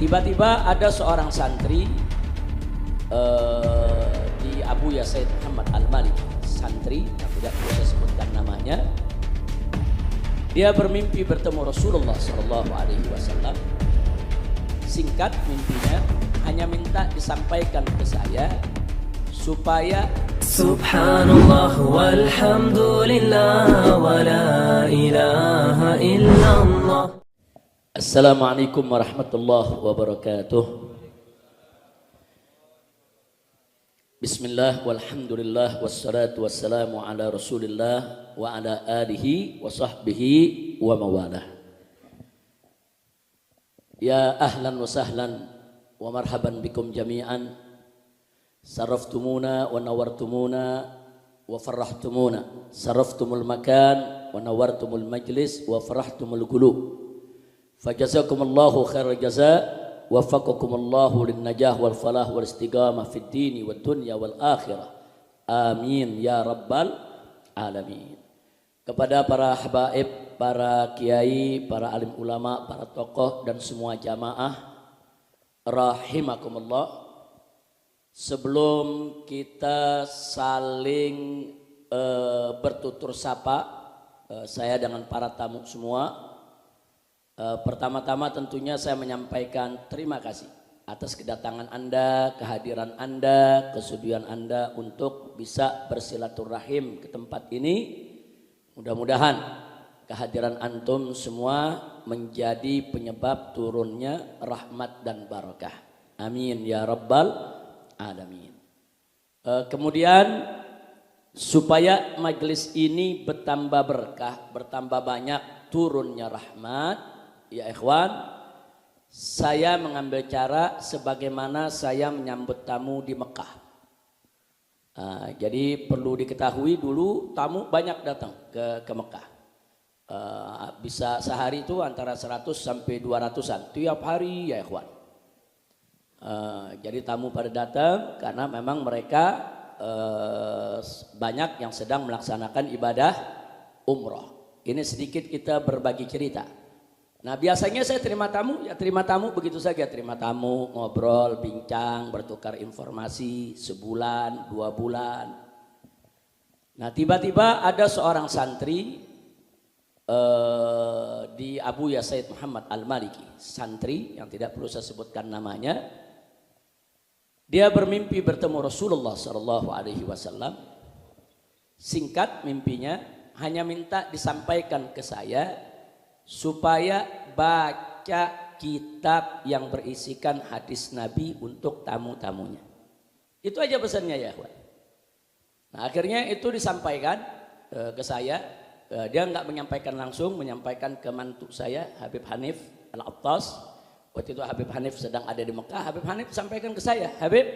Tiba-tiba ada seorang santri di Abu Yasaid Muhammad Al-Maliki, santri yang tidak bisa sebutkan namanya. Dia bermimpi bertemu Rasulullah SAW. Singkat mimpinya, hanya minta disampaikan ke saya supaya Subhanallah walhamdulillah wa la ilaha illallah. Assalamualaikum warahmatullahi wabarakatuh. Bismillah walhamdulillah wassalatu wassalamu ala rasulillah wa ala alihi wa sahbihi wa mawalah. Ya ahlan wa sahlan wa marhaban bikum jami'an. Saraftumuna wa nawartumuna wa farrahtumuna. Saraftumul makan wa nawartumul majlis wa farrahtumul qulub. Fajazakumullahu khairal jaza, waffaqakumullahu lin najah wal falah wal istiqamah fid dini wad dunya wal akhirah. Amin ya rabbal alamin. Kepada para habaib, para kiai, para alim ulama, para tokoh dan semua jamaah rahimakumullah. Sebelum kita saling bertutur sapa, saya dengan para tamu semua, pertama-tama tentunya saya menyampaikan terima kasih atas kedatangan Anda, kehadiran Anda, kesudian Anda untuk bisa bersilaturahim ke tempat ini. Mudah-mudahan kehadiran antum semua menjadi penyebab turunnya rahmat dan barakah. Amin ya rabbal alamin. Kemudian supaya majelis ini bertambah berkah, bertambah banyak turunnya rahmat, ya ikhwan, saya mengambil cara sebagaimana saya menyambut tamu di Mekah. Jadi perlu diketahui dulu tamu banyak datang ke Mekah. Bisa sehari itu antara 100 sampai 200-an tiap hari ya ikhwan. Jadi tamu pada datang karena memang mereka banyak yang sedang melaksanakan ibadah umroh. Ini sedikit kita berbagi cerita. Nah biasanya saya terima tamu begitu saja, terima tamu, ngobrol, bincang, bertukar informasi sebulan, 2 bulan. Nah tiba-tiba ada seorang santri di Abu Yasaid Muhammad Al-Maliki, santri yang tidak perlu saya sebutkan namanya. Dia bermimpi bertemu Rasulullah SAW. Singkat mimpinya, hanya minta disampaikan ke saya supaya baca kitab yang berisikan hadis Nabi untuk tamu-tamunya. Itu aja pesannya ya ikhwan. Nah akhirnya itu disampaikan ke saya. Dia enggak menyampaikan langsung, menyampaikan ke mantu saya Habib Hanif Al-Attas. Waktu itu Habib Hanif sedang ada di Mekah. Habib Hanif sampaikan ke saya, Habib,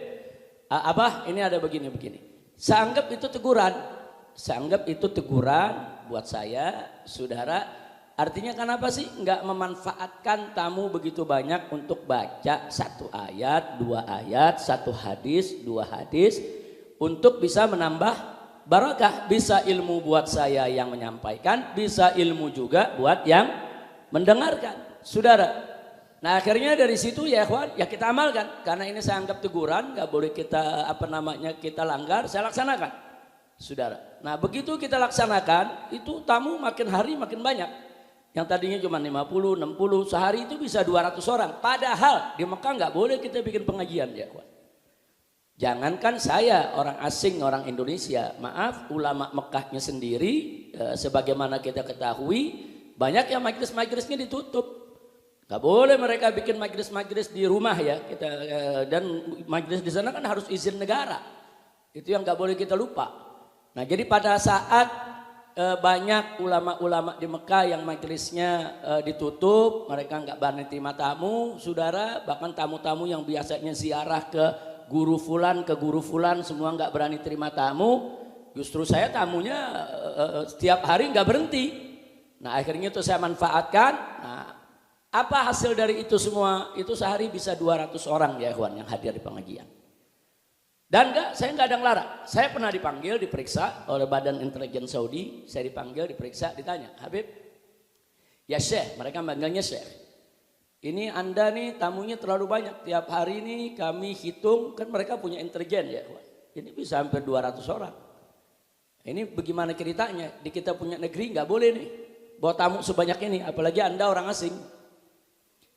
Abah ini ada begini-begini. Saya anggap itu teguran buat saya, saudara. Artinya kenapa sih enggak memanfaatkan tamu begitu banyak untuk baca 1 ayat, 2 ayat, 1 hadis, 2 hadis untuk bisa menambah barakah. Bisa ilmu buat saya yang menyampaikan, bisa ilmu juga buat yang mendengarkan, saudara. Nah akhirnya dari situ ya ikhwan, ya kita amalkan. Karena ini saya anggap teguran, enggak boleh kita kita langgar, saya laksanakan, saudara. Nah begitu kita laksanakan, itu tamu makin hari makin banyak. Yang tadinya cuma 50, 60, sehari itu bisa 200 orang. Padahal di Mekah nggak boleh kita bikin pengajian ya. Jangankan saya orang asing, orang Indonesia. Maaf, ulama Mekahnya sendiri sebagaimana kita ketahui banyak yang majlis-majlisnya ditutup. Nggak boleh mereka bikin majlis-majlis di rumah ya. Dan majlis di sana kan harus izin negara. Itu yang nggak boleh kita lupa. Nah jadi pada saat banyak ulama-ulama di Mekah yang majelisnya ditutup, mereka nggak berani terima tamu, saudara. Bahkan tamu-tamu yang biasanya ziarah ke guru fulan semua nggak berani terima tamu. Justru saya tamunya setiap hari nggak berhenti. Nah akhirnya itu saya manfaatkan. Nah, apa hasil dari itu semua? Itu sehari bisa 200 orang ya ikhwan yang hadir di pengajian. Dan saya enggak ada yang larang. Saya pernah dipanggil, diperiksa oleh Badan Intelijen Saudi. Saya dipanggil, diperiksa, ditanya, Habib, ya Syekh, mereka manggilnya Syekh. Ini Anda nih tamunya terlalu banyak. Tiap hari nih kami hitung, kan mereka punya intelijen ya. Ini bisa hampir 200 orang. Ini bagaimana ceritanya? Di kita punya negeri nggak boleh nih bawa tamu sebanyak ini, apalagi Anda orang asing.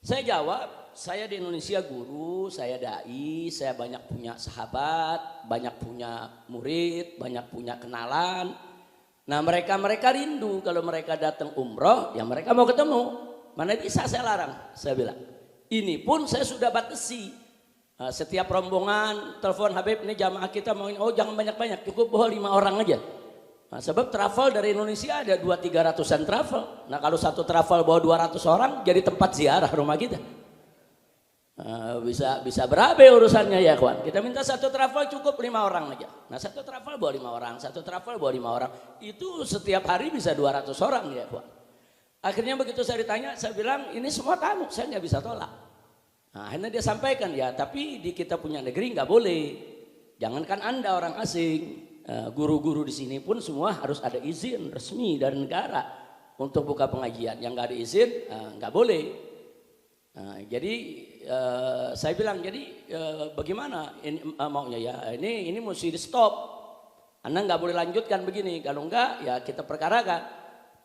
Saya jawab, saya di Indonesia guru, saya dai, saya banyak punya sahabat, banyak punya murid, banyak punya kenalan. Nah mereka rindu kalau mereka datang umroh, ya mereka mau ketemu. Mana bisa saya larang, saya bilang. Ini pun saya sudah batasi. Setiap rombongan, telepon Habib, ini jamaah kita mau ini, oh jangan banyak-banyak, cukup bawa 5 orang aja. Nah, sebab travel dari Indonesia ada 200-300an travel. Nah kalau satu travel bawa 200 orang, jadi tempat ziarah rumah kita. Bisa berabe urusannya ya kawan. Kita minta satu travel cukup 5 orang aja. Nah satu travel bawa 5 orang, satu travel bawa 5 orang. Itu setiap hari bisa 200 orang ya kawan. Akhirnya begitu saya ditanya, saya bilang ini semua tamu, saya nggak bisa tolak. Nah, akhirnya dia sampaikan ya, tapi di kita punya negeri nggak boleh. Jangankan Anda orang asing, guru-guru di sini pun semua harus ada izin resmi dari negara untuk buka pengajian. Yang nggak ada izin nggak boleh. Nah, jadi saya bilang jadi bagaimana ini maunya ya? Ini mesti di stop. Anda nggak boleh lanjutkan begini. Kalau enggak ya kita perkarakan.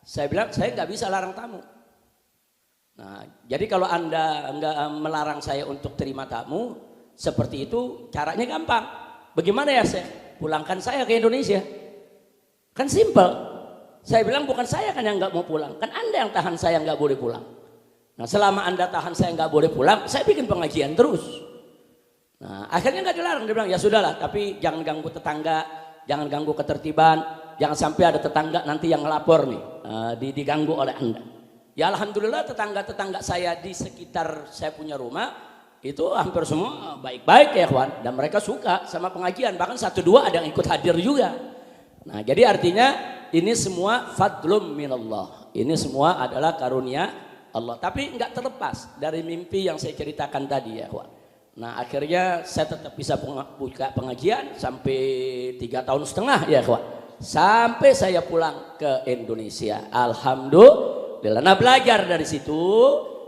Saya bilang saya nggak bisa larang tamu. Nah, jadi kalau Anda nggak melarang saya untuk terima tamu seperti itu, caranya gampang. Bagaimana ya saya pulangkan saya ke Indonesia? Kan simple. Saya bilang bukan saya kan yang nggak mau pulang, kan Anda yang tahan saya nggak boleh pulang. Nah, selama Anda tahan saya nggak boleh pulang, saya bikin pengajian terus. Nah, akhirnya nggak dilarang, dia bilang ya sudahlah, tapi jangan ganggu tetangga, jangan ganggu ketertiban. Jangan sampai ada tetangga nanti yang ngelapor nih, diganggu oleh Anda. Ya alhamdulillah tetangga-tetangga saya di sekitar saya punya rumah itu hampir semua baik-baik ya kawan. Dan mereka suka sama pengajian, bahkan 1-2 ada yang ikut hadir juga. Nah jadi artinya ini semua fadlum minallah. Ini semua adalah karunia Allah. Tapi nggak terlepas dari mimpi yang saya ceritakan tadi ya kawan. Nah akhirnya saya tetap bisa buka pengajian sampai 3,5 tahun ya kawan. Sampai saya pulang ke Indonesia. Alhamdulillah. Nah belajar dari situ.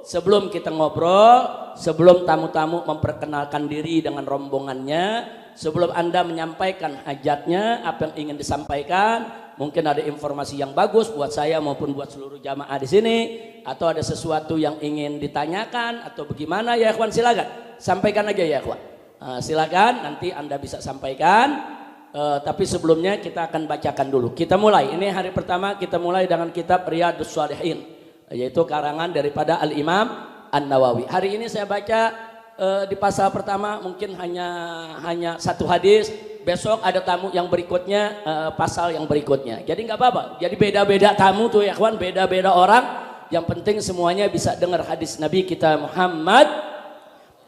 Sebelum kita ngobrol, sebelum tamu-tamu memperkenalkan diri dengan rombongannya, sebelum Anda menyampaikan hajatnya, apa yang ingin disampaikan, mungkin ada informasi yang bagus buat saya maupun buat seluruh jamaah di sini, atau ada sesuatu yang ingin ditanyakan atau bagaimana ya kawan, silakan sampaikan aja ya kawan. Silakan nanti Anda bisa sampaikan. Tapi sebelumnya kita akan bacakan dulu. Kita mulai. Ini hari pertama kita mulai dengan kitab Riyadhus Shalihin, yaitu karangan daripada Al-Imam An-Nawawi. Hari ini saya baca di pasal pertama mungkin hanya 1 hadis. Besok ada tamu yang berikutnya, pasal yang berikutnya. Jadi nggak apa-apa. Jadi beda-beda tamu tuh ya kawan, beda-beda orang. Yang penting semuanya bisa dengar hadis Nabi kita Muhammad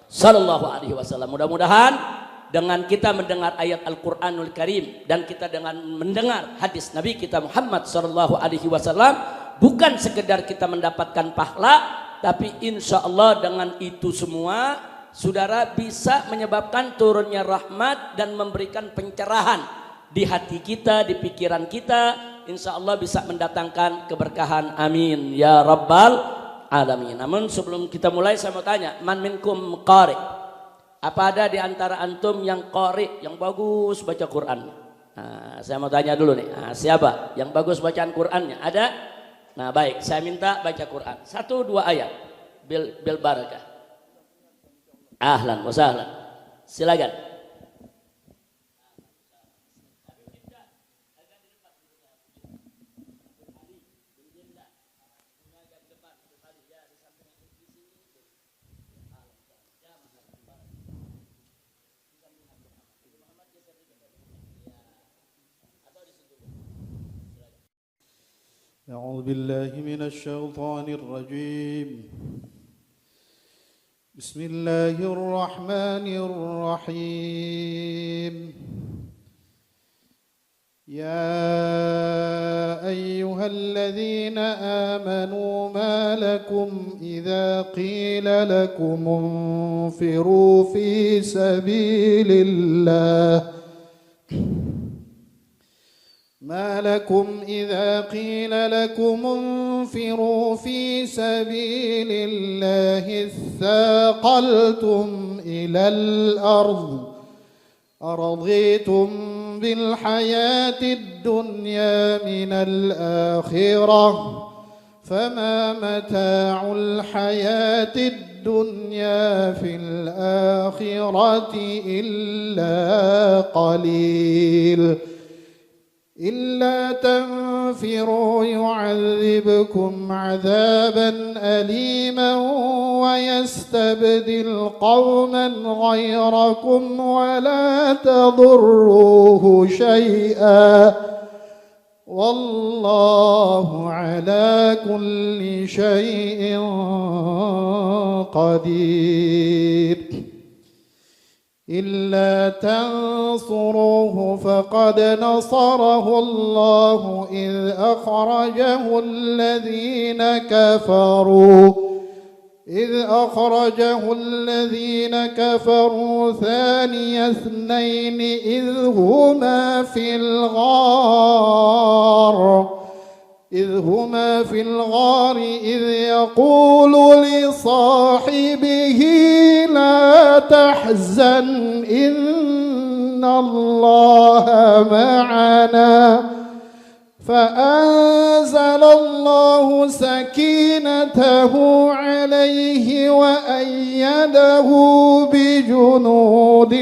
Sallallahu Alaihi Wasallam. Mudah-mudahan dengan kita mendengar ayat Al-Quranul Karim dan kita dengan mendengar hadis Nabi kita Muhammad Sallallahu Alaihi Wasallam, bukan sekedar kita mendapatkan pahala, tapi insya Allah dengan itu semua saudara bisa menyebabkan turunnya rahmat dan memberikan pencerahan di hati kita, di pikiran kita. Insya Allah bisa mendatangkan keberkahan. Amin ya rabbal alamin. Namun sebelum kita mulai saya mau tanya, man minkum qari? Apa ada di antara antum yang qari, yang bagus baca Quran? Nah, saya mau tanya dulu nih, siapa yang bagus bacaan Qurannya? Ada? Nah baik, saya minta baca Quran 1-2 ayat bil barakah. Ahlan wa sahlan, silakan. أعوذ بالله من الشيطان الرجيم بسم الله الرحمن الرحيم يا أيها الذين آمنوا ما لكم إذا قيل لكم انفروا في سبيل الله ما لكم إذا قيل لكم انفروا في سبيل الله اثاقلتم إلى الأرض أرضيتم بالحياة الدنيا من الآخرة فما متاع الحياة الدنيا في الآخرة إلا قليل إلا تنفروا يعذبكم عذابا أليما ويستبدل قوما غيركم ولا تضروه شيئا والله على كل شيء قدير إلا تنصروه فقد نصره الله إذ أخرجه الذين كفروا ثاني اثنين إذ هما في الغار إذ يقول لصاحبه لا تحزن إن الله معنا فأنزل الله سكينته عليه وأيده بجنود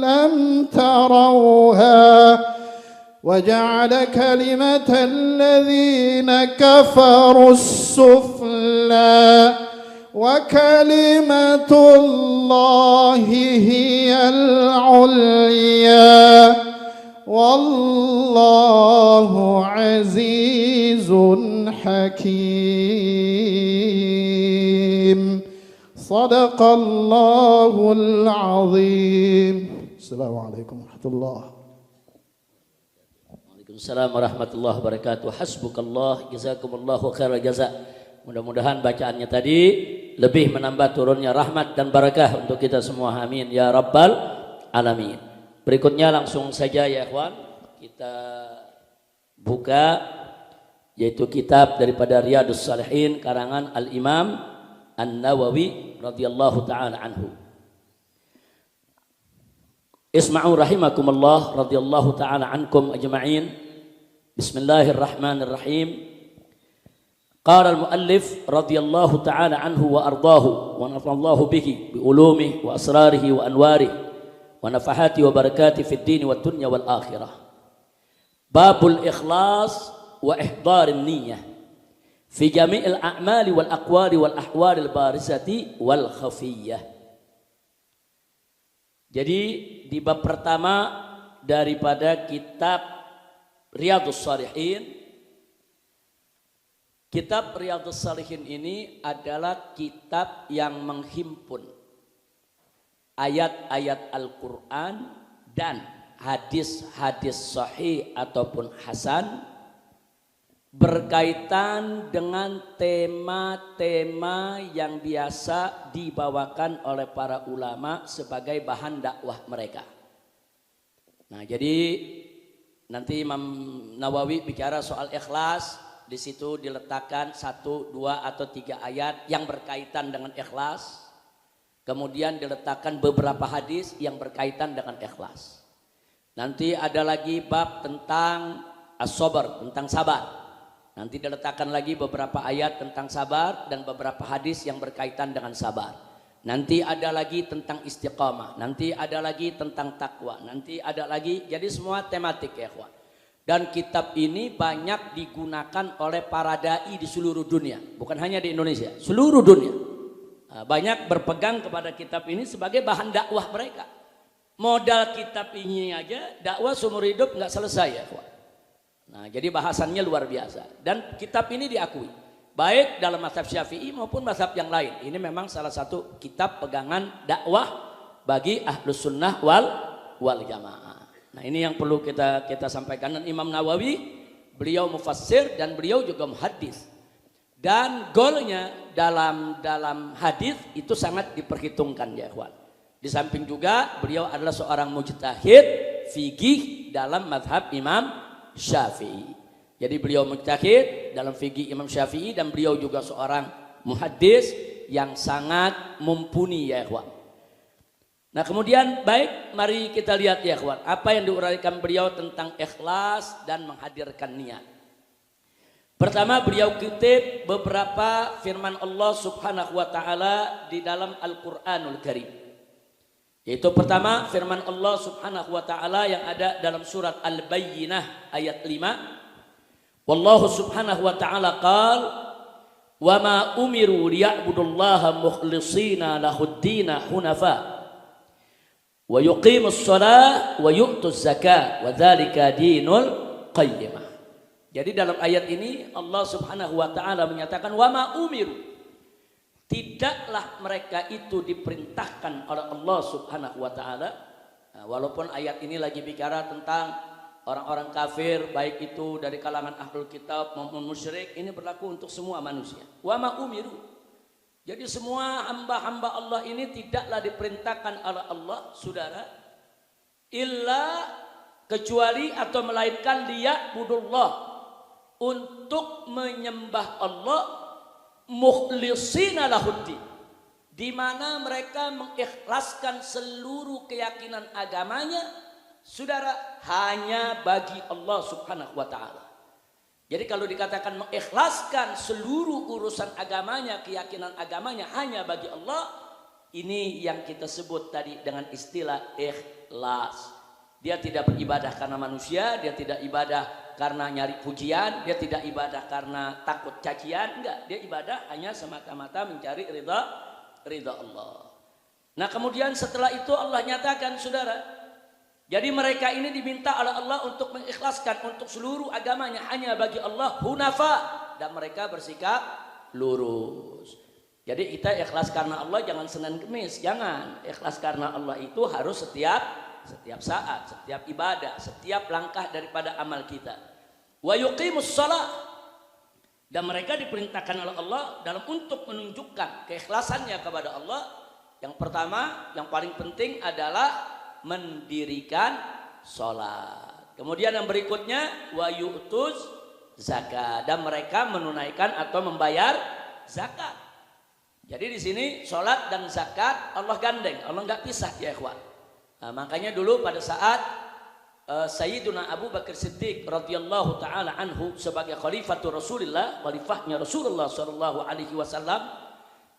لم تروها وجعل كلمة الذين كفروا السفلى وكلمة الله هي العليا والله عزيز حكيم صدق الله العظيم. السلام عليكم ورحمة الله. Waalaikumsalam warahmatullahi wabarakatuh. Hasbukallah, jazakumullahu khairal jaza. Mudah-mudahan bacaannya tadi lebih menambah turunnya rahmat dan barakah untuk kita semua. Amin ya rabbal alamin. Berikutnya langsung saja ya ikhwan, kita buka yaitu kitab daripada Riyadhus Shalihin karangan Al-Imam An-Nawawi radhiyallahu taala anhu. Isma'u rahimakumullah radhiyallahu taala ankum ajma'in. Bismillahirrahmanirrahim. Qala al-muallif radhiyallahu taala anhu wa ardahu wa nafa'allahu bihi bi ulumihi wa asrarihi wa anwarihi wa nafahati wa barakati fid dini wad dunya wal akhirah. Babul ikhlas wa ihdarin niyyah fi jami'il a'mali wal aqwali wal ahwalil barisati wal khafiyyah. Jadi di bab pertama daripada kitab Riyadhus Shalihin, kitab Riyadhus Shalihin ini adalah kitab yang menghimpun ayat-ayat Al-Quran dan hadis-hadis sahih ataupun hasan berkaitan dengan tema-tema yang biasa dibawakan oleh para ulama sebagai bahan dakwah mereka. Nah, jadi nanti Imam Nawawi bicara soal ikhlas, di situ diletakkan 1, 2 atau 3 ayat yang berkaitan dengan ikhlas. Kemudian diletakkan beberapa hadis yang berkaitan dengan ikhlas. Nanti ada lagi bab tentang as-sabr, tentang sabar. Nanti diletakkan lagi beberapa ayat tentang sabar dan beberapa hadis yang berkaitan dengan sabar. Nanti ada lagi tentang istiqamah, nanti ada lagi tentang takwa, nanti ada lagi, jadi semua tematik ya ikhwan. Dan kitab ini banyak digunakan oleh para dai di seluruh dunia, bukan hanya di Indonesia, seluruh dunia. Banyak berpegang kepada kitab ini sebagai bahan dakwah mereka. Modal kitab ini aja dakwah seumur hidup nggak selesai ya ikhwan. Nah, jadi bahasannya luar biasa dan kitab ini diakui baik dalam mazhab Syafi'i maupun mazhab yang lain. Ini memang salah satu kitab pegangan dakwah bagi ahlus sunnah wal jamaah. Nah, ini yang perlu kita sampaikan. Dan Imam Nawawi, beliau mufassir dan beliau juga muhaddis. Dan golnya dalam hadis itu sangat diperhitungkan ya ikhwan. Di samping juga beliau adalah seorang mujtahid fikih dalam mazhab Imam Syafi'i. Jadi beliau mujtahid dalam fikih Imam Syafi'i dan beliau juga seorang muhaddis yang sangat mumpuni ya ikhwan. Nah kemudian baik, mari kita lihat ya ikhwan, apa yang diuraikan beliau tentang ikhlas dan menghadirkan niat. Pertama beliau kutip beberapa firman Allah Subhanahu wa taala di dalam Al-Qur'anul Karim. Yaitu pertama firman Allah Subhanahu wa taala yang ada dalam surat Al-Bayyinah ayat 5. Wallahu Subhanahu wa taala qala wa ma umiru liya'budullaha mukhlishina lahud-dina hunafa wa yuqimus shalah wa yu'tuz zakah wa dzalika dinul qayyimah. Jadi dalam ayat ini Allah Subhanahu wa taala menyatakan wa ma umiru, tidaklah mereka itu diperintahkan oleh Allah Subhanahu wa taala. Nah, walaupun ayat ini lagi bicara tentang orang-orang kafir, baik itu dari kalangan ahlul kitab maupun musyrik, ini berlaku untuk semua manusia. Wa ma umiru. Jadi semua hamba-hamba Allah ini tidaklah diperintahkan oleh Allah, saudara, illa kecuali atau melainkan liya'budullah, untuk menyembah Allah mukhlishina lahud-din, di mana mereka mengikhlaskan seluruh keyakinan agamanya, saudara, hanya bagi Allah Subhanahu wa taala. Jadi kalau dikatakan mengikhlaskan seluruh urusan agamanya, keyakinan agamanya hanya bagi Allah, ini yang kita sebut tadi dengan istilah ikhlas. Dia tidak beribadah karena manusia, dia tidak ibadah karena nyari pujian, dia tidak ibadah karena takut cacian, enggak. Dia ibadah hanya semata-mata mencari ridha Allah. Nah kemudian setelah itu Allah nyatakan, saudara, jadi mereka ini diminta oleh Allah untuk mengikhlaskan untuk seluruh agamanya hanya bagi Allah hunafa, dan mereka bersikap lurus. Jadi kita ikhlas karena Allah jangan Senin Kemis, jangan. Ikhlas karena Allah itu harus setiap saat, setiap ibadah, setiap langkah daripada amal kita. Wa yuqimus shalah, dan mereka diperintahkan oleh Allah dalam untuk menunjukkan keikhlasannya kepada Allah. Yang pertama, yang paling penting adalah mendirikan sholat. Kemudian yang berikutnya wa yu'tuz zakat, dan mereka menunaikan atau membayar zakat. Jadi di sini sholat dan zakat Allah gandeng, Allah nggak pisah ya ikhwan. Nah, makanya dulu pada saat Sayyiduna Abu Bakar Siddiq radhiyallahu taala anhu sebagai khalifatul Rasulullah, khalifahnya Rasulullah sallallahu alaihi wasallam,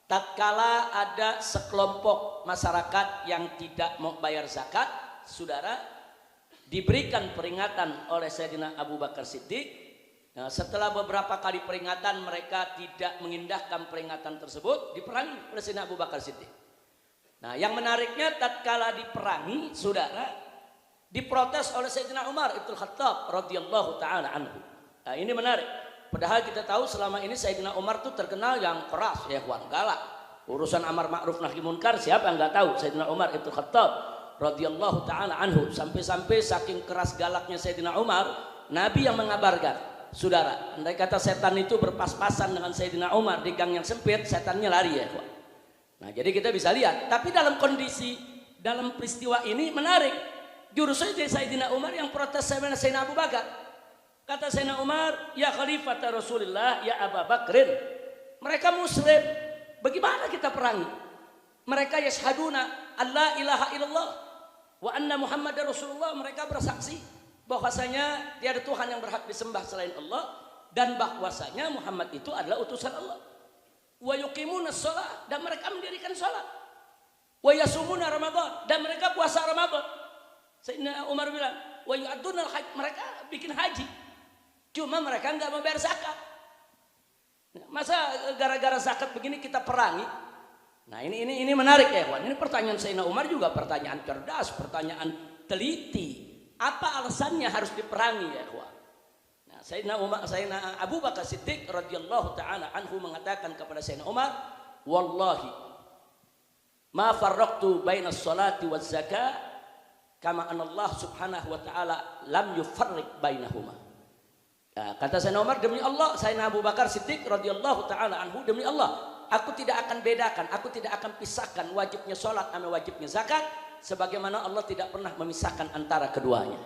tatkala ada sekelompok masyarakat yang tidak mau bayar zakat, saudara, diberikan peringatan oleh Sayyidina Abu Bakar Siddiq. Nah, setelah beberapa kali peringatan mereka tidak mengindahkan peringatan tersebut, diperangi oleh Sayyidina Abu Bakar Siddiq. Nah, yang menariknya tatkala diperangi, saudara, diprotes oleh Sayyidina Umar Ibn Khattab radhiyallahu taala anhu. Nah, ini menarik. Padahal kita tahu selama ini Sayyidina Umar itu terkenal yang keras ya kawan, galak. Urusan amar ma'ruf nahi munkar siapa yang nggak tahu Sayyidina Umar Ibn Khattab radhiyallahu taala anhu. Sampai-sampai saking keras galaknya Sayyidina Umar, Nabi yang mengabarkan, saudara, andai kata setan itu berpas-pasan dengan Sayyidina Umar di gang yang sempit, setannya lari ya kawan. Nah jadi kita bisa lihat, tapi dalam kondisi, dalam peristiwa ini menarik. Jurusnya Sayyidina Umar yang protes Sayyidina Abu Bakar. Kata Sayyidina Umar, ya khalifat Rasulullah, ya Abu Bakrin, mereka muslim, bagaimana kita perangi? Mereka yashhaduna alla ilaha illallah wa anna Muhammad Rasulullah, mereka bersaksi bahwasanya tiada Tuhan yang berhak disembah selain Allah, dan bahwasanya Muhammad itu adalah utusan Allah. Wa yuqimunas shalah, dan mereka mendirikan salat. Wa yasumuna Ramadan, dan mereka puasa Ramadan. Sayyidina Umar bilang, wa yu'addunal hajj, mereka bikin haji. Cuma mereka enggak membayar zakat. Masa gara-gara zakat begini kita perangi? Nah, ini menarik ya, kawan. Ini pertanyaan Sayyidina Umar juga pertanyaan cerdas, pertanyaan teliti. Apa alasannya harus diperangi ya, kawan? Nah, Sayyidina Abu Bakar Siddiq radhiyallahu taala anhu mengatakan kepada Sayyidina Umar, "Wallahi ma farraqtu bainas salati waz zakat kama anna Allah Subhanahu wa taala lam yufarriq bainahuma." Nah, kata Sayyidina Umar, demi Allah, Sayyidina Abu Bakar Siddiq radhiyallahu taala anhu, demi Allah, aku tidak akan bedakan, aku tidak akan pisahkan wajibnya sholat sama wajibnya zakat, sebagaimana Allah tidak pernah memisahkan antara keduanya.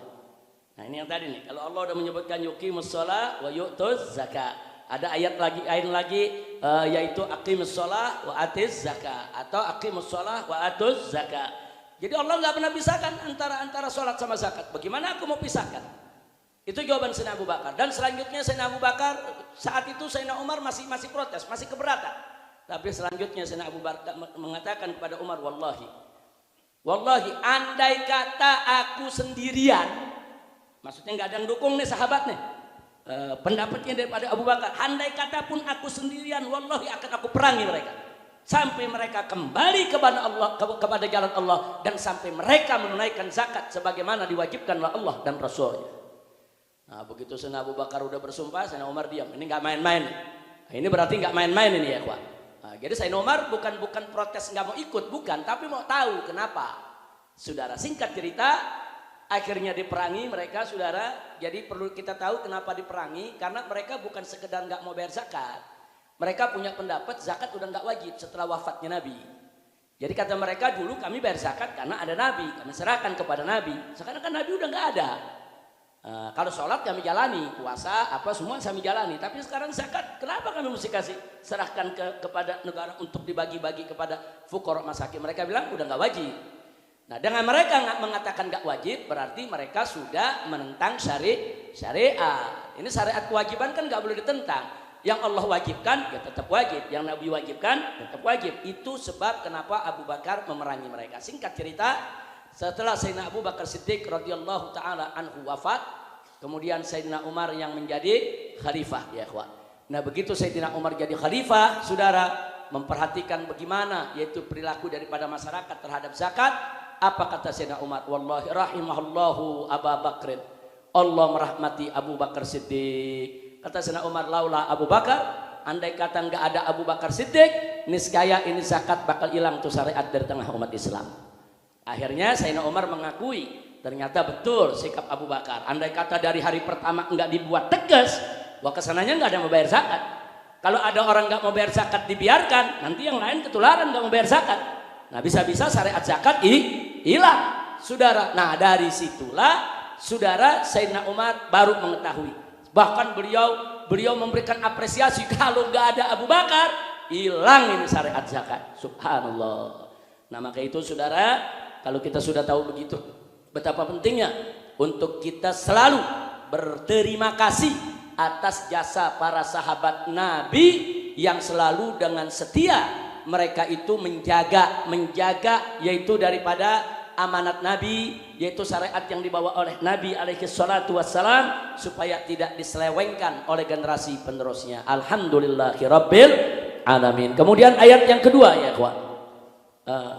Nah ini yang tadi nih, kalau Allah udah menyebutkan yuqimus shalah wa yu'tuz zakat. Ada ayat lagi yaitu aqimus shalah wa atiz zakat atau aqimus shalah wa atuz zakat. Jadi Allah nggak pernah pisahkan antara sholat sama zakat. Bagaimana aku mau pisahkan? Itu jawaban Sayyidina Abu Bakar. Dan selanjutnya Sayyidina Abu Bakar saat itu Sayyidina Umar masih protes, masih keberatan. Tapi selanjutnya Sayyidina Abu Bakar mengatakan kepada Umar, wallahi andai kata aku sendirian, maksudnya nggak ada yang dukung nih sahabat nih, pendapatnya daripada Abu Bakar, andai kata pun aku sendirian, wallahi akan aku perangi mereka sampai mereka kembali kepada Allah, kepada jalan Allah, dan sampai mereka menunaikan zakat sebagaimana diwajibkan oleh Allah dan Rasulnya. Nah begitu Sayyidina Abu Bakar udah bersumpah, Sayyidina Umar diam. Ini nggak main-main. Nah, ini berarti nggak main-main ini ya kawan. Nah, jadi Sayyidina Umar bukan protes nggak mau ikut, bukan, tapi mau tahu kenapa. Saudara, singkat cerita, akhirnya diperangi mereka, saudara. Jadi perlu kita tahu kenapa diperangi, karena mereka bukan sekedar nggak mau bayar zakat. Mereka punya pendapat zakat udah nggak wajib setelah wafatnya Nabi. Jadi kata mereka, dulu kami bayar zakat karena ada Nabi, kami serahkan kepada Nabi. Sekarang kan Nabi udah nggak ada. Kalau sholat kami jalani, puasa apa semua kami jalani. Tapi sekarang zakat, kenapa kami mesti kasih serahkan kepada negara untuk dibagi-bagi kepada fuqara masakin? Mereka bilang udah nggak wajib. Nah dengan mereka nggak mengatakan nggak wajib, berarti mereka sudah menentang syariat. Ini syariat kewajiban kan nggak boleh ditentang. Yang Allah wajibkan ya tetap wajib, yang Nabi wajibkan tetap wajib. Itu sebab kenapa Abu Bakar memerangi mereka. Singkat cerita, setelah Sayyidina Abu Bakar Siddiq radhiyallahu taala anhu wafat, kemudian Sayyidina Umar yang menjadi khalifah ya ikhwan. Nah begitu Sayyidina Umar jadi khalifah, saudara, memperhatikan bagaimana yaitu perilaku daripada masyarakat terhadap zakat. Apa kata Sayyidina Umar? Wallahi rahimahullahu Abu Bakrin. Allah merahmati Abu Bakar Siddiq. Kata Sayyidina Umar, laula Abu Bakar, andai kata nggak ada Abu Bakar Siddiq, niscaya ini zakat bakal hilang tuh syariat dari tengah umat Islam. Akhirnya Sayyidina Umar mengakui ternyata betul sikap Abu Bakar. Andai kata dari hari pertama nggak dibuat tegas, wah kesananya nggak ada yang mau bayar zakat. Kalau ada orang nggak mau bayar zakat dibiarkan, nanti yang lain ketularan nggak mau bayar zakat. Nah bisa-bisa syariat zakat hilang, saudara. Nah dari situlah saudara Sayyidina Umar baru mengetahui. Bahkan beliau memberikan apresiasi, kalau nggak ada Abu Bakar hilang ini syariat zakat. Subhanallah. Nah maka itu saudara, kalau kita sudah tahu begitu betapa pentingnya untuk kita selalu berterima kasih atas jasa para sahabat Nabi yang selalu dengan setia mereka itu menjaga yaitu daripada amanat Nabi, yaitu syariat yang dibawa oleh Nabi alaihi salatu wassalam, supaya tidak diselewengkan oleh generasi penerusnya. Alhamdulillahirabbil alamin. Kemudian ayat yang kedua ya kawan.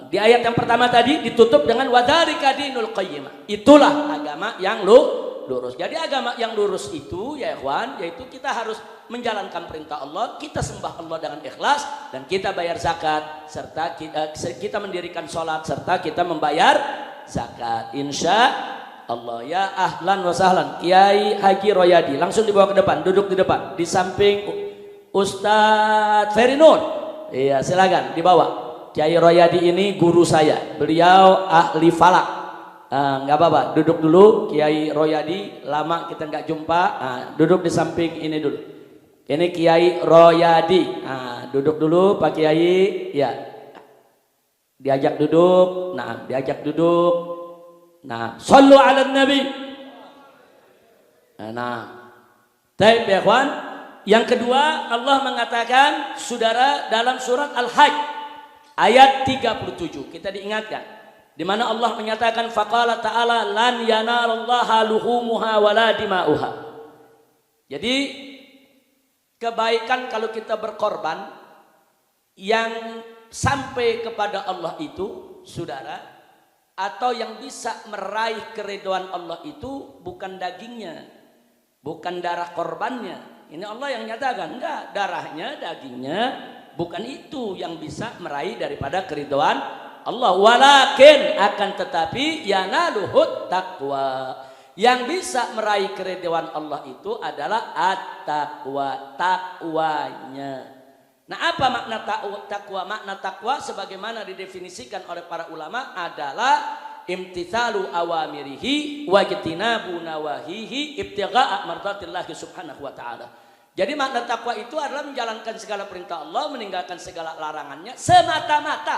Di ayat yang pertama tadi ditutup dengan wadzalika dinul qayyimah. Itulah agama yang lurus. Jadi agama yang lurus itu ya ikhwan, yaitu kita harus menjalankan perintah Allah, kita sembah Allah dengan ikhlas, dan kita bayar zakat, serta kita mendirikan sholat, serta kita membayar zakat. Insya Allah. Ya ahlan wa sahlan Kiai Haji Royadi, langsung dibawa ke depan, duduk di depan di samping Ustadz Ferinun. Iya silakan dibawa. Kiai Royadi ini guru saya, beliau ahli falak. Nggak apa-apa, duduk dulu. Kiai Royadi lama kita nggak jumpa. Duduk di samping ini dulu. Ini Kiai Royadi. Duduk dulu Pak Kiai. Ya, diajak duduk. Nah, diajak duduk. Nah, shollu ala nabi. Nah, taib ya kawan. Yang kedua, Allah mengatakan saudara dalam surat Al-Hajj ayat 37. Kita diingatkan di mana Allah menyatakan faqala ta'ala lan yanalallaha luhumuha wala dima'uha. Jadi kebaikan kalau kita berkorban yang sampai kepada Allah itu saudara, atau yang bisa meraih keridhaan Allah itu bukan dagingnya, bukan darah korbannya. Ini Allah yang nyatakan, enggak, darahnya, dagingnya bukan itu yang bisa meraih daripada keridhaan Allah, walakin akan tetapi yanaluhut taqwa. Yang bisa meraih keridhaan Allah itu adalah at-taqwa, takwanya. Nah, apa makna taqwa? Makna taqwa sebagaimana didefinisikan oleh para ulama adalah imtithalu awamirihi wajtinabu nawahihi ibtigha'a mardatillahi subhanahu wa ta'ala. Jadi makna takwa itu adalah menjalankan segala perintah Allah, meninggalkan segala larangannya semata-mata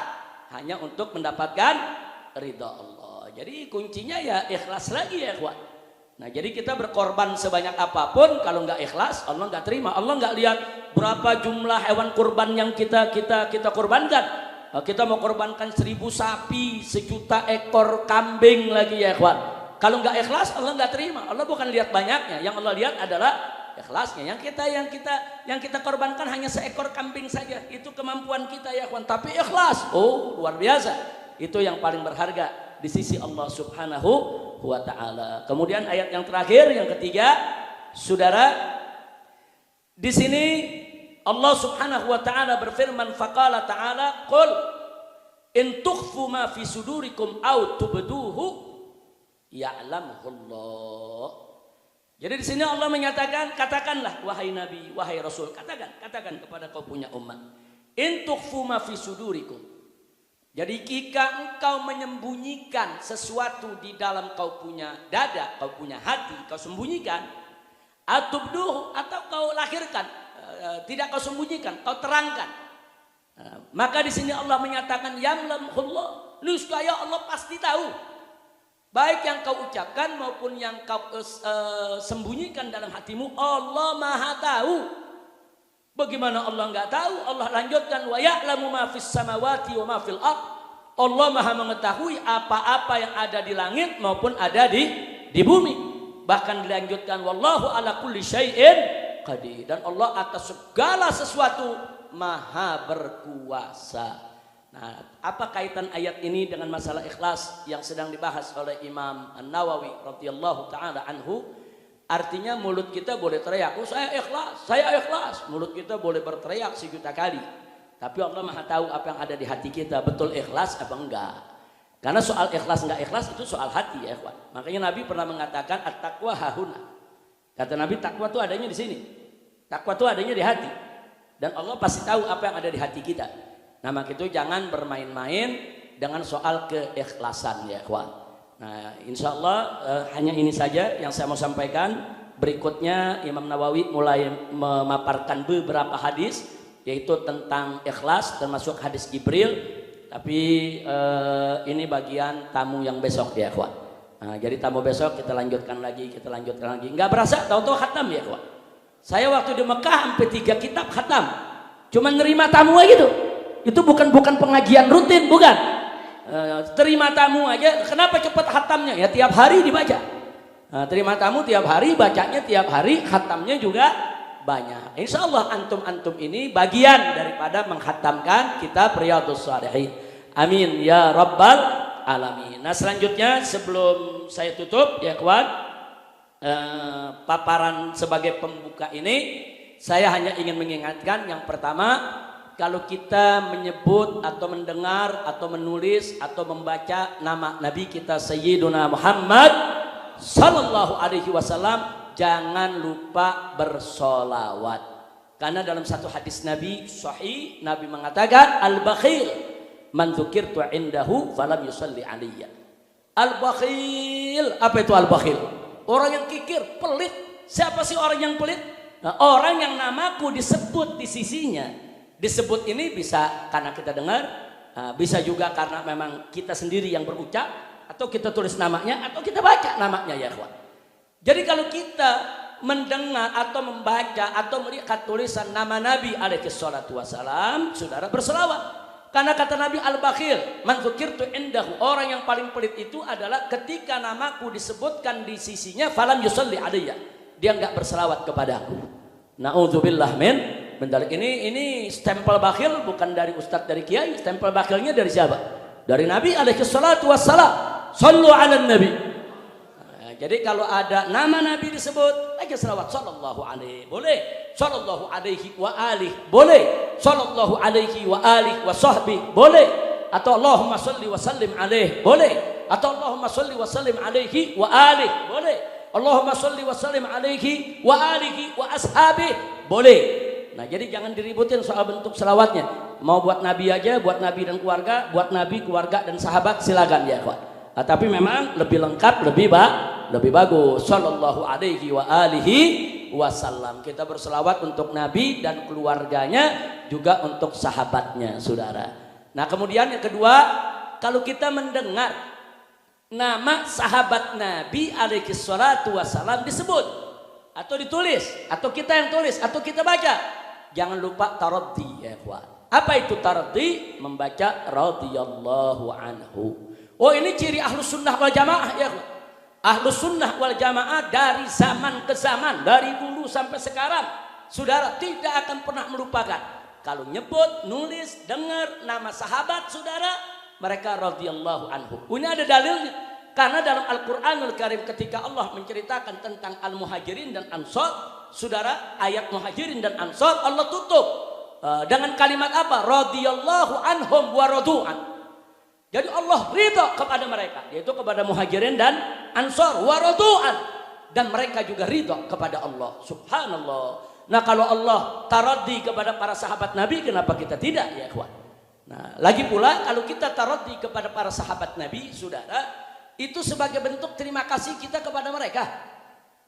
hanya untuk mendapatkan ridha Allah. Jadi kuncinya ya ikhlas lagi ya ikhwan. Nah jadi kita berkorban sebanyak apapun, kalau nggak ikhlas Allah nggak terima. Allah nggak lihat berapa jumlah hewan kurban yang kita korbankan. Kita mau korbankan 1000 sapi, 1.000.000 ekor kambing lagi ya ikhwan. Kalau nggak ikhlas Allah nggak terima. Allah bukan lihat banyaknya, yang Allah lihat adalah ikhlasnya. Yang kita korbankan hanya seekor kambing saja, itu kemampuan kita ya ikhwan. Tapi ikhlas, oh luar biasa. Itu yang paling berharga di sisi Allah Subhanahu wa ta'ala. Kemudian ayat yang terakhir, yang ketiga, saudara, di sini Allah Subhanahu wa ta'ala berfirman, faqala ta'ala qul in tukhfu ma fi sudurikum aw tubduhu ya'lamuhullah. Jadi di sini Allah menyatakan, katakanlah wahai Nabi, wahai Rasul, katakan kepada kau punya umat, in tukhfu ma fi sudurikum. Jadi jika engkau menyembunyikan sesuatu di dalam kau punya dada, kau punya hati, kau sembunyikan, atubduhu, atau kau lahirkan, tidak kau sembunyikan, kau terangkan. Maka di sini Allah menyatakan ya'lamullah, niscaya Allah pasti tahu. Baik yang kau ucapkan maupun yang kau sembunyikan dalam hatimu, Allah Maha tahu. Bagaimana Allah enggak tahu? Allah lanjutkan, wa ya'lamu ma fis samawati wa ma fil ardh. Allah Maha mengetahui apa-apa yang ada di langit maupun ada di bumi. Bahkan dilanjutkan, wallahu ala kulli syai'in qadir. Dan Allah atas segala sesuatu Maha berkuasa. Nah, apa kaitan ayat ini dengan masalah ikhlas yang sedang dibahas oleh Imam An-Nawawi radhiyallahu taala anhu? Artinya mulut kita boleh teriak, oh saya ikhlas. Mulut kita boleh berteriak 1.000.000 kali. Tapi Allah Maha tahu apa yang ada di hati kita, betul ikhlas apa enggak. Karena soal ikhlas enggak ikhlas itu soal hati ya ikhwan. Makanya Nabi pernah mengatakan at-taqwa hahuna. Kata Nabi, takwa itu adanya di sini. Takwa itu adanya di hati. Dan Allah pasti tahu apa yang ada di hati kita. Nah maka itu jangan bermain-main dengan soal keikhlasan ya ikhwan. Nah insya Allah hanya ini saja yang saya mau sampaikan. Berikutnya Imam Nawawi mulai memaparkan beberapa hadis, yaitu tentang ikhlas termasuk hadis Jibril. Tapi ini bagian tamu yang besok ya ikhwan. Nah, jadi tamu besok kita lanjutkan lagi. Nggak berasa tahu-tahu khatam ya ikhwan. Saya waktu di Mekah sampai 3 kitab khatam. Cuma nerima tamu aja gitu. Itu bukan pengajian rutin, bukan. Terima tamu aja, kenapa cepat khatamnya? Ya tiap hari dibaca. Terima tamu tiap hari, bacanya tiap hari, khatamnya juga banyak. Insya Allah antum ini bagian daripada menghatamkan kitab Riyadhus Shalihin. Amin ya rabbal alamin. Nah selanjutnya sebelum saya tutup ya kawan, paparan sebagai pembuka ini, saya hanya ingin mengingatkan yang pertama, kalau kita menyebut atau mendengar atau menulis atau membaca nama Nabi kita Sayyiduna Muhammad sallallahu alaihi wasallam, jangan lupa bersolawat. Karena dalam satu hadis Nabi sahih, Nabi mengatakan al-bakhil man dzukirtu indahu falam yusalli alayya. Al-bakhil, apa itu al-bakhil? Orang yang kikir, pelit. Siapa sih orang yang pelit? Nah, orang yang namaku disebut di sisinya. Disebut ini bisa karena kita dengar, bisa juga karena memang kita sendiri yang berucap, atau kita tulis namanya, atau kita baca namanya ya kawan. Jadi kalau kita mendengar atau membaca atau melihat tulisan nama Nabi alaihi salatu wasalam, saudara berselawat. Karena kata Nabi al-bakhil man dzukirtu indahu, orang yang paling pelit itu adalah ketika namaku disebutkan di sisinya falam yusalli alayya, dia enggak berselawat kepadaku. Nauzubillah min bendal. Ini stempel bakhil bukan dari ustadz, dari kiai. Stempel bakhilnya dari siapa? Dari Nabi alaihi salatu wassalam. Sallu ala nabi. Nah, jadi kalau ada nama Nabi disebut, aja selawat sallallahu alaihi, boleh. Sallallahu alaihi wa alihi, boleh. Sallallahu alaihi wa alihi wa sahbihi, boleh. Atau Allahumma salli wa sallim alaihi, boleh. Atau Allahumma salli wa sallim alaihi wa alihi, boleh. Allahumma salli wa sallim alaihi wa alihi wa ashabihi, boleh. Nah jadi jangan diributin soal bentuk selawatnya. Mau buat Nabi aja, buat Nabi dan keluarga, buat Nabi, keluarga dan sahabat silakan ya kawan. Tapi memang lebih lengkap, lebih bagus. Sallallahu alaihi wa alihi wasallam. Kita berselawat untuk Nabi dan keluarganya, juga untuk sahabatnya, saudara. Nah, kemudian yang kedua, kalau kita mendengar nama sahabat Nabi alaihi salatu wasallam disebut atau ditulis, atau kita yang tulis, atau kita baca, jangan lupa taraddi, ya ikhwan. Apa itu taraddi? Membaca radhiyallahu anhu. Oh, ini ciri ahlus sunnah wal jamaah, ya ikhwan. Ahlus sunnah wal jamaah dari zaman ke zaman, dari dulu sampai sekarang, saudara, tidak akan pernah melupakan. Kalau nyebut, nulis, dengar nama sahabat, saudara, mereka radhiyallahu anhu. Ini ada dalilnya. Karena dalam Al-Quranul Karim ketika Allah menceritakan tentang Al-Muhajirin dan Ansor, saudara, ayat Muhajirin dan Ansor Allah tutup dengan kalimat apa? Radhiyallahu anhum wa radu'an. Jadi Allah ridha kepada mereka, yaitu kepada Muhajirin dan Ansor, wa radu'an, dan mereka juga ridha kepada Allah. Subhanallah. Nah, kalau Allah taraddi kepada para sahabat Nabi, kenapa kita tidak, ya ikhwan? Nah, lagi pula kalau kita taraddi kepada para sahabat Nabi, saudara, itu sebagai bentuk terima kasih kita kepada mereka.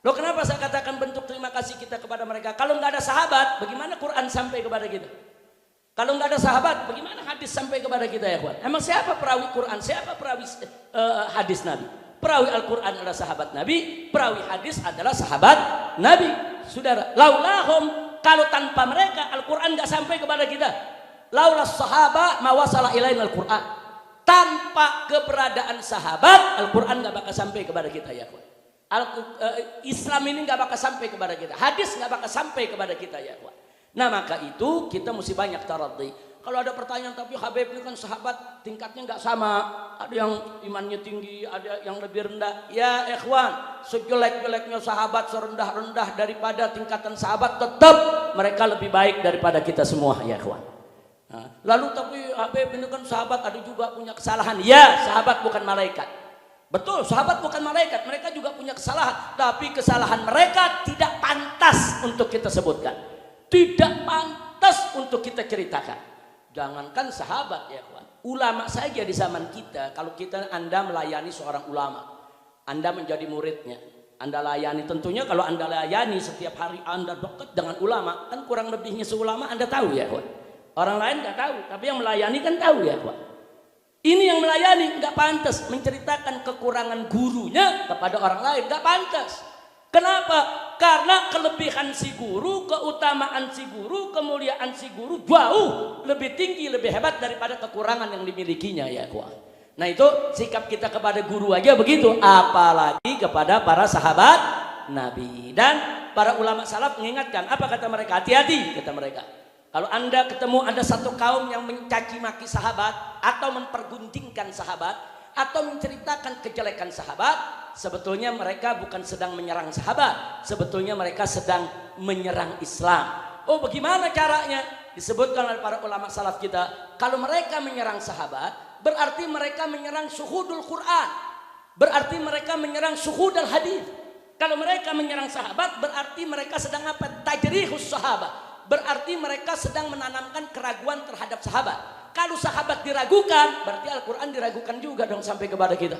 Loh, kenapa saya katakan bentuk terima kasih kita kepada mereka? Kalau nggak ada sahabat, bagaimana Quran sampai kepada kita? Kalau nggak ada sahabat, bagaimana hadis sampai kepada kita, ya ikhwan? Emang siapa perawi Quran? Siapa perawi hadis Nabi? Perawi Al-Quran adalah sahabat Nabi, perawi hadis adalah sahabat Nabi. Saudara, laulahum, kalau tanpa mereka Al-Quran nggak sampai kepada kita. Laulas sahaba ma wasala ilaina Al-Quran. Tanpa keberadaan sahabat, Al-Quran nggak bakal sampai kepada kita, ya ikhwan. Islam ini nggak bakal sampai kepada kita. Hadis nggak bakal sampai kepada kita, ya ikhwan. Nah, maka itu kita mesti banyak taraddi. Kalau ada pertanyaan, tapi Habib ini kan sahabat tingkatnya nggak sama, ada yang imannya tinggi, ada yang lebih rendah. Ya ikhwan, sejelek-jeleknya sahabat, serendah-rendah daripada tingkatan sahabat, tetap mereka lebih baik daripada kita semua, ya ikhwan. Nah, lalu tapi Habib ini kan sahabat, ada juga punya kesalahan. Ya, sahabat bukan malaikat. Betul, sahabat bukan malaikat, mereka juga punya kesalahan, tapi kesalahan mereka tidak pantas untuk kita sebutkan, tidak pantas untuk kita ceritakan. Jangankan sahabat, ya kawan, ulama saja di zaman kita. Kalau Anda melayani seorang ulama, Anda menjadi muridnya, Anda layani, tentunya kalau Anda layani setiap hari Anda dekat dengan ulama, kan kurang lebihnya seulama Anda tahu, ya kawan. Orang lain nggak tahu, tapi yang melayani kan tahu, ya kawan. Ini yang melayani nggak pantas menceritakan kekurangan gurunya kepada orang lain, nggak pantas. Kenapa? Karena kelebihan si guru, keutamaan si guru, kemuliaan si guru jauh lebih tinggi, lebih hebat daripada kekurangan yang dimilikinya, ya kawan. Nah, itu sikap kita kepada guru aja begitu, apalagi kepada para sahabat Nabi. Dan para ulama salaf mengingatkan, apa kata mereka? Hati-hati, kata mereka. Kalau Anda ketemu ada satu kaum yang mencaci maki sahabat, atau mempergunjingkan sahabat, atau menceritakan kejelekan sahabat, sebetulnya mereka bukan sedang menyerang sahabat, sebetulnya mereka sedang menyerang Islam. Oh, bagaimana caranya? Disebutkan oleh para ulama salaf kita, kalau mereka menyerang sahabat, berarti mereka menyerang syuhudul Quran, berarti mereka menyerang syuhudul hadis. Kalau mereka menyerang sahabat, berarti mereka sedang apa? Tajrihus sahabat, berarti mereka sedang menanamkan keraguan terhadap sahabat. Kalau sahabat diragukan, berarti Al-Quran diragukan juga dong sampai kepada kita.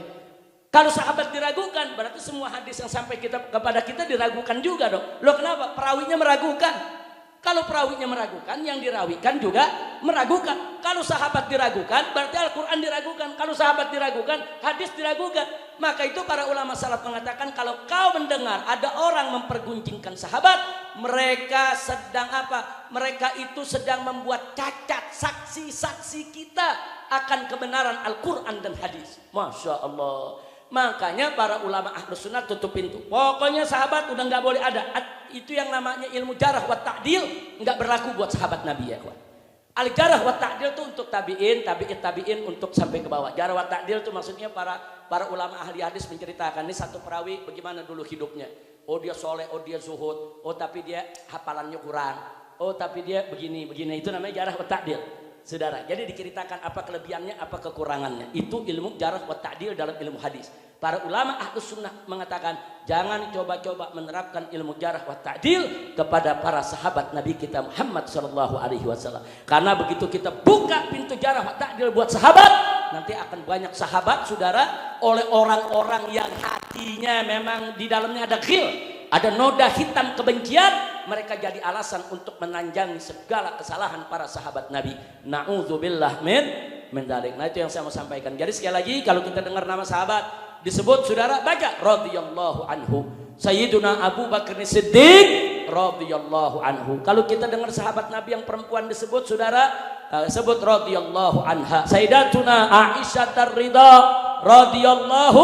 Kalau sahabat diragukan, berarti semua hadis yang sampai kepada kita diragukan juga dong. Loh, kenapa? Perawinya meragukan. Kalau perawinya meragukan, yang dirawikan juga meragukan. Kalau sahabat diragukan, berarti Al-Quran diragukan. Kalau sahabat diragukan, hadis diragukan. Maka itu para ulama salaf mengatakan, kalau kau mendengar ada orang mempergunjingkan sahabat, mereka sedang apa? Mereka itu sedang membuat cacat saksi-saksi kita akan kebenaran Al-Quran dan hadis. Masya Allah. Makanya para ulama ahlus sunnah tutup pintu. Pokoknya sahabat udah nggak boleh ada. Itu yang namanya ilmu jarah wa ta'dil nggak berlaku buat sahabat Nabi, ya kawan. Al jarah wa ta'dil itu untuk tabiin, tabiin untuk sampai ke bawah. Jarah wa ta'dil itu maksudnya para ulama ahli hadis menceritakan, ini satu perawi bagaimana dulu hidupnya. Oh, dia soleh, oh dia zuhud, oh tapi dia hafalannya kurang, oh tapi dia begini. Itu namanya jarah wa ta'dil. Saudara, jadi diceritakan apa kelebihannya, apa kekurangannya. Itu ilmu jarah wa ta'dil dalam ilmu hadis. Para ulama ahlus sunnah mengatakan, jangan coba-coba menerapkan ilmu jarah wa ta'dil kepada para sahabat Nabi kita Muhammad SAW. Karena begitu kita buka pintu jarah wa ta'dil buat sahabat, nanti akan banyak sahabat saudara oleh orang-orang yang hatinya memang di dalamnya ada ghil, ada noda hitam kebencian, mereka jadi alasan untuk menanjangi segala kesalahan para sahabat Nabi. Na'udzubillah min dzalik. Nah, itu yang saya mau sampaikan. Jadi sekali lagi kalau kita dengar nama sahabat disebut saudara, baca radhiyallahu anhu. Sayyiduna Abu Bakar Siddiq radhiyallahu anhu. Kalau kita dengar sahabat Nabi yang perempuan disebut saudara, sebut radhiyallahu anha. Sayyidatuna Aisyah ar-Ridha radhiyallahu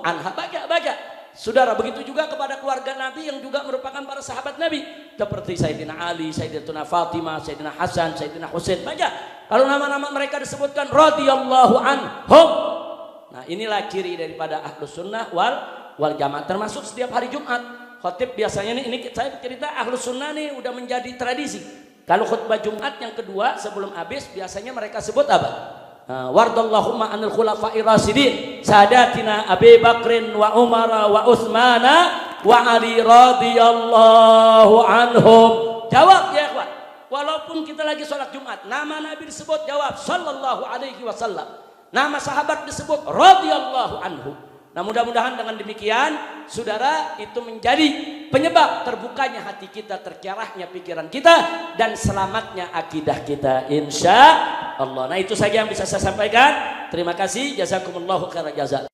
anha. Baca. Saudara, begitu juga kepada keluarga Nabi yang juga merupakan para sahabat Nabi, seperti Sayyidina Ali, Sayyidatuna Fatimah, Sayyidina Hasan, Sayyidina Husain. Baca. Kalau nama-nama mereka disebutkan radhiyallahu anhum. Nah, inilah ciri daripada Ahlus Sunnah wal Jamaah, termasuk setiap hari Jumat. Khatib biasanya ini saya cerita Ahlus Sunnah nih udah menjadi tradisi. Kalau khutbah Jumat yang kedua sebelum habis biasanya mereka sebut apa? Wardallahumma anil khulafa'ir rasyidin sadatina Abi Bakrin wa Umar wa Utsmana wa Ali radhiyallahu anhum. Jawab ya ikhwan. Walaupun kita lagi sholat Jumat, nama Nabi disebut, jawab sallallahu alaihi wasallam. Nama sahabat disebut radhiyallahu anhu. Nah, mudah-mudahan dengan demikian saudara itu menjadi penyebab terbukanya hati kita, tercerahnya pikiran kita, dan selamatnya akidah kita insya Allah. Nah, itu saja yang bisa saya sampaikan. Terima kasih, jazakumullahu khairan jazak.